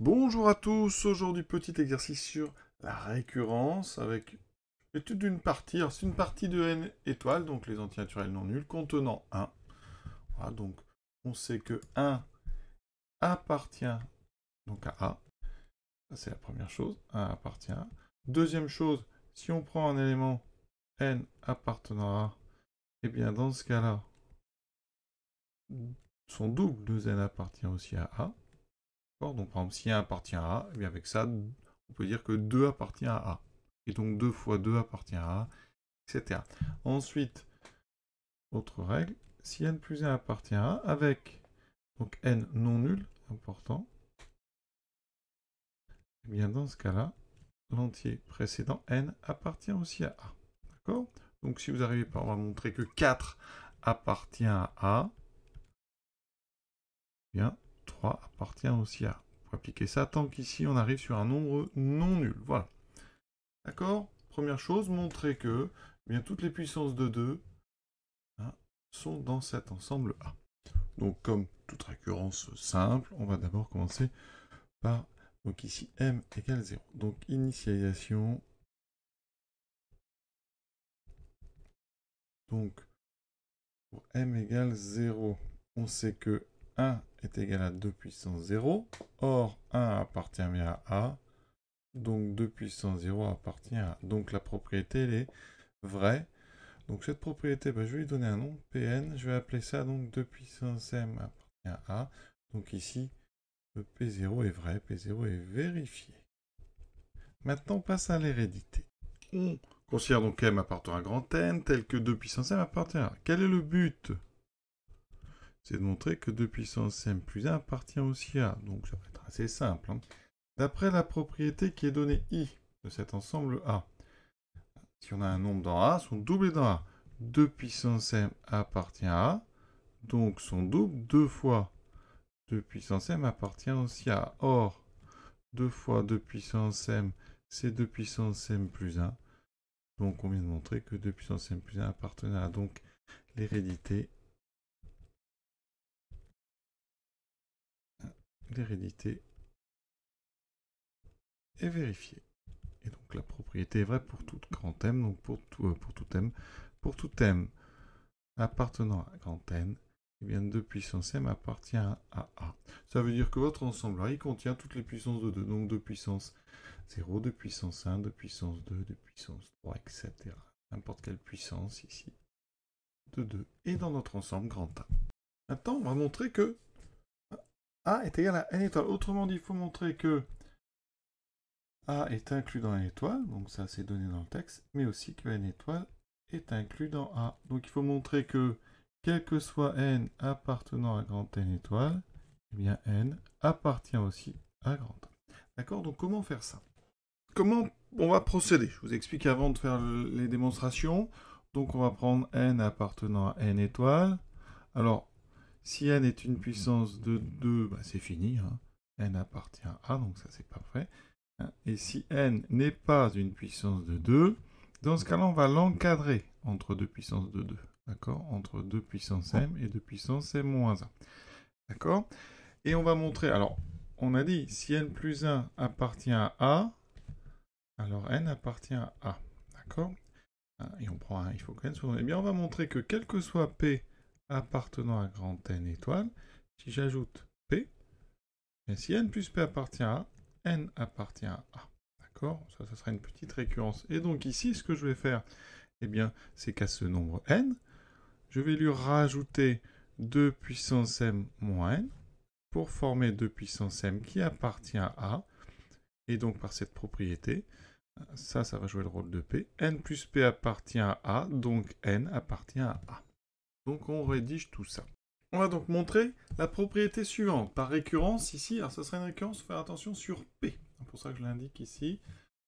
Bonjour à tous, aujourd'hui petit exercice sur la récurrence avec l'étude d'une partie. Alors c'est une partie de n étoiles, donc les entiers naturels non nuls, contenant 1. Voilà, donc on sait que 1 appartient donc à A. Ça c'est la première chose, 1 appartient à A. Deuxième chose, si on prend un élément n appartenant à A, et bien dans ce cas-là, son double de n appartient aussi à A. Donc par exemple, si 1 appartient à A, et bien avec ça, on peut dire que 2 appartient à A. Et donc 2 fois 2 appartient à A, etc. Ensuite, autre règle, si n plus 1 appartient à A, avec donc n non nul, important, et bien dans ce cas-là, l'entier précédent n appartient aussi à A. D'accord? Donc si vous arrivez par exemple à montrer que 4 appartient à A, eh bien 3 appartient aussi à A. Pour appliquer ça tant qu'ici on arrive sur un nombre non nul. Voilà. D'accord? Première chose, montrer que bien, toutes les puissances de 2 sont dans cet ensemble A. Donc comme toute récurrence simple, on va d'abord commencer par, donc ici, m égale 0. Donc initialisation. Donc pour m égale 0, on sait que 1 est égal à 2 puissance 0. Or, 1 appartient bien à A. Donc 2 puissance 0 appartient à A. Donc la propriété, elle est vraie. Donc cette propriété, je vais lui donner un nom, Pn. Je vais appeler ça donc 2 puissance m appartient à A. Donc ici, le P0 est vrai, P0 est vérifié. Maintenant, on passe à l'hérédité. On considère donc m appartenant à grand N, tel que 2 puissance m appartient à A. Quel est le but? C'est de montrer que 2 puissance m plus 1 appartient aussi à A. Donc ça va être assez simple. D'après la propriété qui est donnée I de cet ensemble A, si on a un nombre dans A, son double est dans A. 2 puissance m appartient à A, donc son double, 2 fois 2 puissance m appartient aussi à A. Or, 2 fois 2 puissance m, c'est 2 puissance m plus 1. Donc on vient de montrer que 2 puissance m plus 1 appartenait à A. Donc l'hérédité est vérifiée. Et donc la propriété est vraie pour tout grand M, donc pour tout M appartenant à grand N, eh bien 2 puissance m appartient à A. Ça veut dire que votre ensemble A, il contient toutes les puissances de 2, donc 2 puissance 0, 2 puissance 1, 2 puissance 2, 2 puissance 3, etc. N'importe quelle puissance ici de 2 est dans notre ensemble grand A. Maintenant, on va montrer que A est égal à n étoiles. Autrement dit, il faut montrer que A est inclus dans n étoile, donc ça c'est donné dans le texte, mais aussi que n étoile est inclus dans A. Donc il faut montrer que, quel que soit n appartenant à grand N étoile, eh bien n appartient aussi à grand A. D'accord? Donc comment faire ça? Comment on va procéder? Je vous explique avant de faire les démonstrations. Donc on va prendre n appartenant à n étoile. Alors, si n est une puissance de 2, c'est fini. N appartient à A, donc ça c'est parfait. Et si n n'est pas une puissance de 2, dans ce cas-là, on va l'encadrer entre 2 puissances de 2. D'accord? Entre 2 puissance m et 2 puissance m moins 1. D'accord? Et on va montrer, alors, on a dit, si n plus 1 appartient à A, alors n appartient à A. D'accord? Et on prend un, il faut que n soit donné. Eh bien, on va montrer que quel que soit P appartenant à grand N étoile, si j'ajoute P, et si n plus P appartient à A, n appartient à A. D'accord? Ça sera une petite récurrence. Et donc ici, ce que je vais faire, eh bien, c'est qu'à ce nombre n, je vais lui rajouter 2 puissance m moins n pour former 2 puissance m qui appartient à A. Et donc par cette propriété, ça va jouer le rôle de P. N plus P appartient à A, donc N appartient à A. Donc on rédige tout ça. On va donc montrer la propriété suivante. Par récurrence, ici, alors ça serait une récurrence, faire attention sur P. C'est pour ça que je l'indique ici.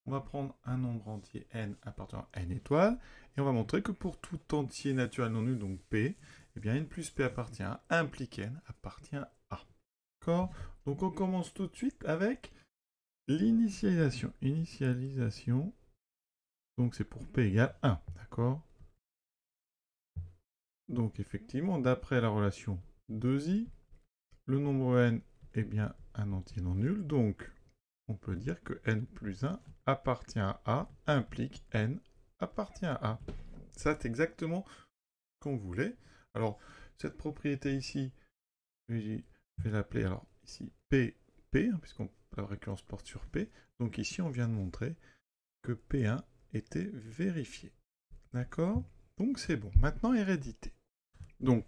On va prendre un nombre entier N appartenant à N étoiles, et on va montrer que pour tout entier naturel non nul, donc P, eh bien N plus P appartient à A, implique N appartient à A. D'accord? Donc on commence tout de suite avec l'initialisation. Initialisation, donc c'est pour P égale 1, d'accord? Donc effectivement, d'après la relation 2i, le nombre n est bien un entier non nul, donc on peut dire que n plus 1 appartient à A implique n appartient à A. Ça, c'est exactement ce qu'on voulait. Alors, cette propriété ici, je vais l'appeler, alors ici, P, hein, puisqu'on la récurrence porte sur P. Donc ici, on vient de montrer que P1 était vérifié. D'accord? Donc c'est bon. Maintenant, hérédité. Donc,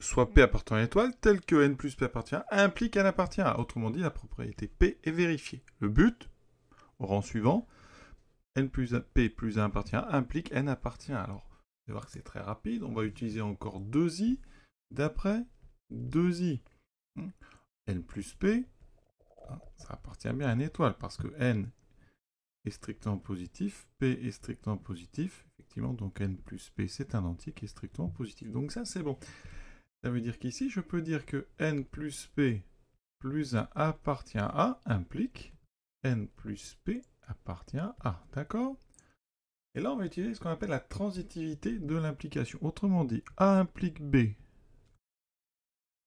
soit P appartient à l'étoile, tel que n plus P appartient à implique n appartient à. Autrement dit, la propriété P est vérifiée. Le but, au rang suivant, n plus 1, P plus 1 appartient à implique n appartient à. Alors, vous allez voir que c'est très rapide. On va utiliser encore 2i d'après 2i. N plus P, ça appartient bien à une étoile parce que n est strictement positif, P est strictement positif, effectivement, donc n plus P c'est un entier qui est strictement positif. Donc ça c'est bon. Ça veut dire qu'ici je peux dire que n plus P plus 1 appartient à A implique n plus P appartient à A, d'accord? Et là on va utiliser ce qu'on appelle la transitivité de l'implication. Autrement dit, A implique B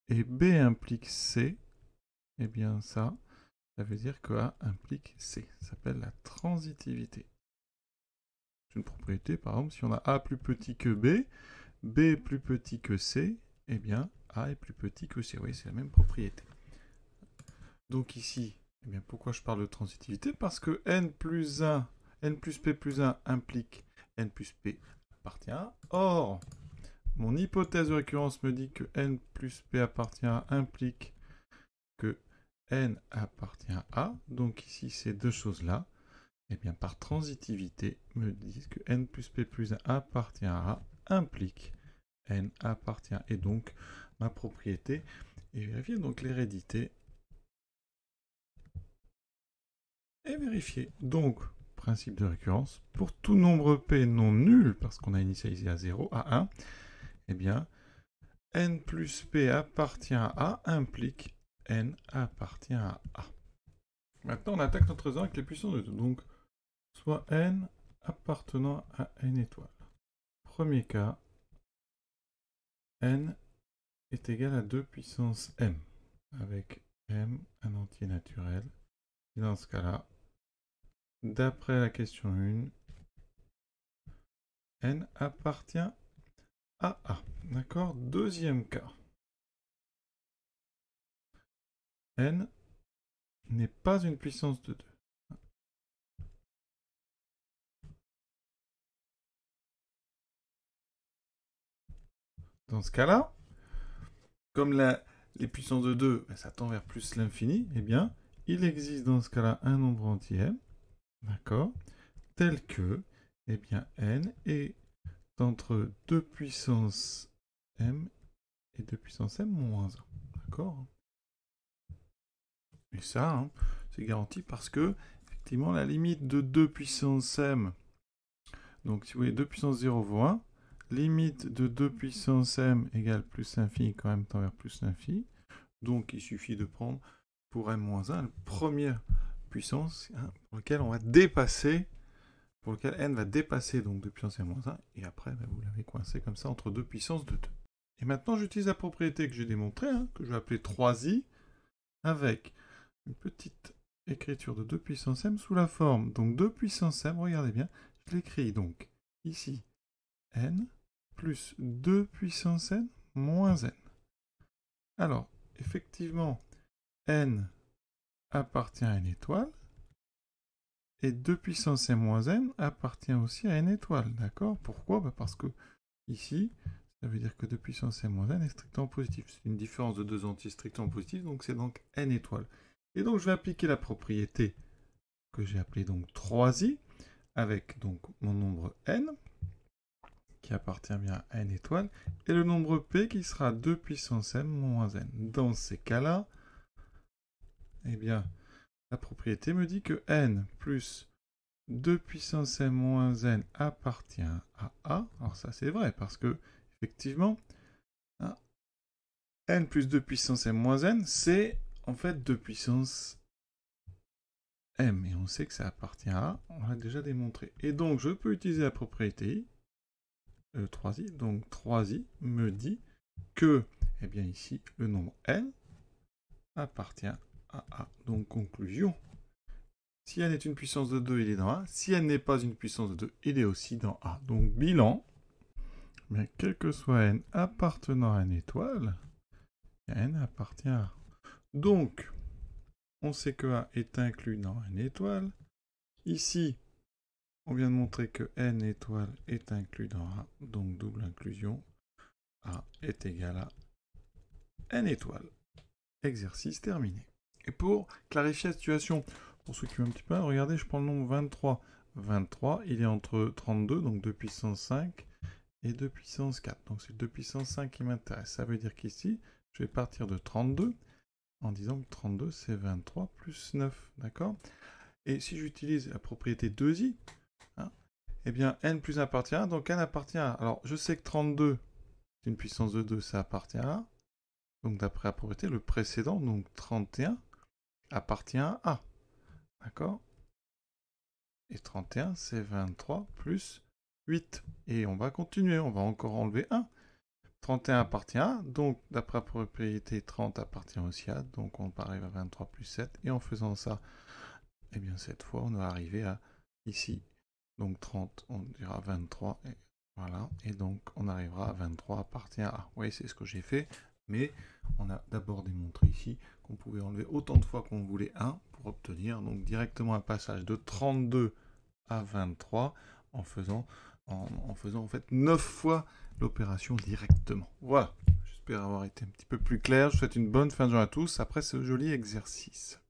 et B implique C, et bien ça veut dire que A implique C. Ça s'appelle la transitivité. C'est une propriété, par exemple, si on a A plus petit que B, B plus petit que C, eh bien A est plus petit que C. Oui, c'est la même propriété. Donc ici, eh bien, pourquoi je parle de transitivité? Parce que n plus P plus 1 implique n plus P appartient à. Or, mon hypothèse de récurrence me dit que n plus P appartient à implique que n appartient à A. Donc ici, ces deux choses-là, eh bien, par transitivité, me disent que n plus P plus 1 appartient à A implique n appartient. Et donc, ma propriété est vérifiée. Donc, l'hérédité est vérifiée. Donc, principe de récurrence, pour tout nombre P non nul, parce qu'on a initialisé à 0, à 1, eh bien, n plus P appartient à A implique n appartient à A. Maintenant, on attaque notre raisonnement avec les puissances de 2. Donc, soit n appartenant à n étoiles. Premier cas, n est égal à 2 puissance m, avec m un entier naturel. Et dans ce cas-là, d'après la question 1, n appartient à A. D'accord? Deuxième cas. N n'est pas une puissance de 2. Dans ce cas-là, comme les puissances de 2, ça tend vers plus l'infini, eh bien, il existe dans ce cas-là un nombre entier m, d'accord, tel que, eh bien, n est entre 2 puissance m et 2 puissance m moins 1. D'accord? Et ça, hein, c'est garanti parce que, effectivement, la limite de 2 puissance m, donc si vous voyez 2 puissance 0 vaut 1, limite de 2 puissance m égale plus l'infini quand même tend vers plus l'infini. Donc il suffit de prendre pour m moins 1 la première puissance, hein, pour laquelle on va dépasser, pour lequel n va dépasser donc 2 puissance m moins 1, et après vous l'avez coincé comme ça entre 2 puissances de 2. Et maintenant j'utilise la propriété que j'ai démontrée, hein, que je vais appeler 3i, avec une petite écriture de 2 puissance m sous la forme, donc 2 puissance m, regardez bien, je l'écris donc ici, n plus 2 puissance n moins n. Alors, effectivement, n appartient à une étoile, et 2 puissance m moins n appartient aussi à une étoile, d'accord? Pourquoi? Parce que ici, ça veut dire que 2 puissance m moins n est strictement positif. C'est une différence de deux entiers strictement positifs, donc c'est donc n étoiles. Et donc je vais appliquer la propriété que j'ai appelée donc 3i, avec donc mon nombre n, qui appartient bien à n étoiles, et le nombre p qui sera 2 puissance m moins n. Dans ces cas-là, eh bien, la propriété me dit que n plus 2 puissance m moins n appartient à A. Alors ça c'est vrai, parce que, effectivement, hein, n plus 2 puissance m moins n, c'est en fait 2 puissance m. Et on sait que ça appartient à A, on l'a déjà démontré. Et donc, je peux utiliser la propriété i, 3i. Donc, 3i me dit que, eh bien ici, le nombre n appartient à A. Donc, conclusion. Si n est une puissance de 2, il est dans A. Si n n'est pas une puissance de 2, il est aussi dans A. Donc, bilan, mais quel que soit n appartenant à une étoile, n appartient à A. Donc, on sait que A est inclus dans une étoile. Ici, on vient de montrer que n étoile est inclus dans A. Donc, double inclusion. A est égal à n étoile. Exercice terminé. Et pour clarifier la situation, pour ceux qui ont un petit peu, regardez, je prends le nombre 23. 23, il est entre 32, donc 2 puissance 5, et 2 puissance 4. Donc c'est 2 puissance 5 qui m'intéresse. Ça veut dire qu'ici, je vais partir de 32, en disant que 32, c'est 23 plus 9, d'accord? Et si j'utilise la propriété 2i, hein, eh bien, n plus 1 appartient à 1, donc n appartient à 1. Alors, je sais que 32, c'est une puissance de 2, ça appartient à 1. Donc, d'après la propriété, le précédent, donc 31, appartient à A. D'accord? Et 31, c'est 23 plus 8. Et on va continuer, on va encore enlever 1. 31 appartient à A, donc d'après la propriété, 30 appartient aussi à A. Donc on arrive à 23 plus 7. Et en faisant ça, eh bien cette fois, on va arriver à ici. Donc 30, on dira 23. Et voilà. Et donc on arrivera à 23 appartient à A. Vous voyez, c'est ce que j'ai fait. Mais on a d'abord démontré ici qu'on pouvait enlever autant de fois qu'on voulait 1 pour obtenir donc directement un passage de 32 à 23 en faisant en fait 9 fois l'opération directement. Voilà, j'espère avoir été un petit peu plus clair. Je vous souhaite une bonne fin de journée à tous après ce joli exercice.